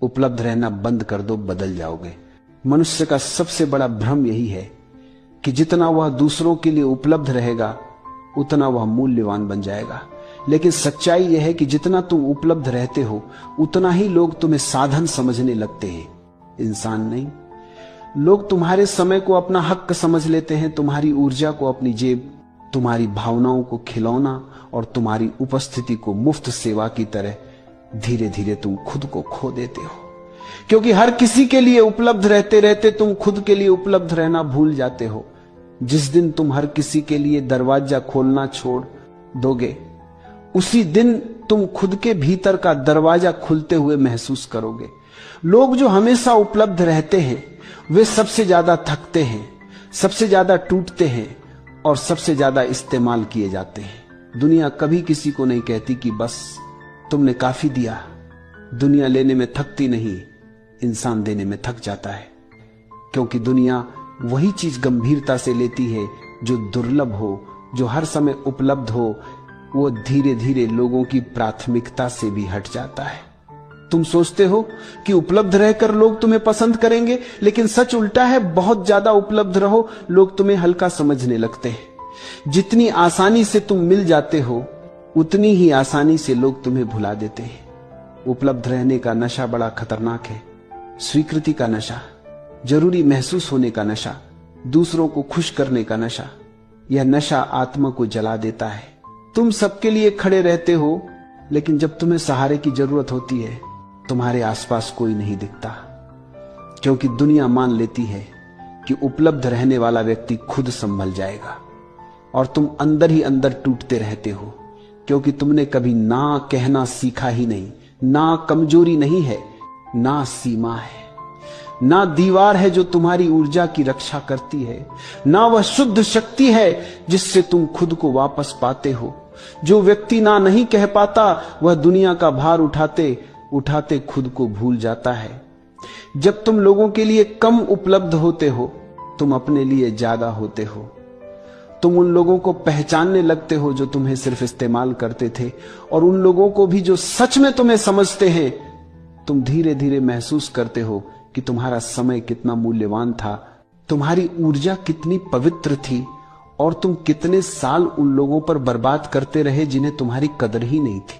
उपलब्ध रहना बंद कर दो, बदल जाओगे। मनुष्य का सबसे बड़ा भ्रम यही है कि जितना वह दूसरों के लिए उपलब्ध रहेगा उतना वह मूल्यवान बन जाएगा। लेकिन सच्चाई यह है कि जितना तुम उपलब्ध रहते हो उतना ही लोग तुम्हें साधन समझने लगते हैं, इंसान नहीं। लोग तुम्हारे समय को अपना हक समझ लेते हैं, तुम्हारी ऊर्जा को अपनी जेब, तुम्हारी भावनाओं को खिलौना और तुम्हारी उपस्थिति को मुफ्त सेवा की तरह धीरे धीरे तुम खुद को खो देते हो। क्योंकि हर किसी के लिए उपलब्ध रहते रहते तुम खुद के लिए उपलब्ध रहना भूल जाते हो। जिस दिन तुम हर किसी के लिए दरवाजा खोलना छोड़ दोगे उसी दिन तुम खुद के भीतर का दरवाजा खुलते हुए महसूस करोगे। लोग जो हमेशा उपलब्ध रहते हैं वे सबसे ज्यादा थकते हैं, सबसे ज्यादा टूटते हैं और सबसे ज्यादा इस्तेमाल किए जाते हैं। दुनिया कभी किसी को नहीं कहती कि बस तुमने काफी दिया। दुनिया लेने में थकती नहीं, इंसान देने में थक जाता है। क्योंकि दुनिया वही चीज गंभीरता से लेती है जो दुर्लभ हो, जो हर समय उपलब्ध हो। वो धीरे धीरे लोगों की प्राथमिकता से भी हट जाता है। तुम सोचते हो कि उपलब्ध रहकर लोग तुम्हें पसंद करेंगे, लेकिन सच उल्टा है। बहुत ज्यादा उपलब्ध रहो, लोग तुम्हें हल्का समझने लगते हैं। जितनी आसानी से तुम मिल जाते हो उतनी ही आसानी से लोग तुम्हें भुला देते हैं। उपलब्ध रहने का नशा बड़ा खतरनाक है। स्वीकृति का नशा, जरूरी महसूस होने का नशा, दूसरों को खुश करने का नशा, यह नशा आत्मा को जला देता है। तुम सबके लिए खड़े रहते हो, लेकिन जब तुम्हें सहारे की जरूरत होती है तुम्हारे आसपास कोई नहीं दिखता। क्योंकि दुनिया मान लेती है कि उपलब्ध रहने वाला व्यक्ति खुद संभल जाएगा और तुम अंदर ही अंदर टूटते रहते हो। क्योंकि तुमने कभी ना कहना सीखा ही नहीं। ना कमजोरी नहीं है, ना सीमा है, ना दीवार है जो तुम्हारी ऊर्जा की रक्षा करती है, ना वह शुद्ध शक्ति है जिससे तुम खुद को वापस पाते हो। जो व्यक्ति ना नहीं कह पाता वह दुनिया का भार उठाते उठाते खुद को भूल जाता है। जब तुम लोगों के लिए कम उपलब्ध होते हो तुम अपने लिए ज्यादा होते हो। तुम उन लोगों को पहचानने लगते हो जो तुम्हें सिर्फ इस्तेमाल करते थे, और उन लोगों को भी जो सच में तुम्हें समझते हैं। तुम धीरे धीरे महसूस करते हो कि तुम्हारा समय कितना मूल्यवान था, तुम्हारी ऊर्जा कितनी पवित्र थी, और तुम कितने साल उन लोगों पर बर्बाद करते रहे जिन्हें तुम्हारी कदर ही नहीं थी।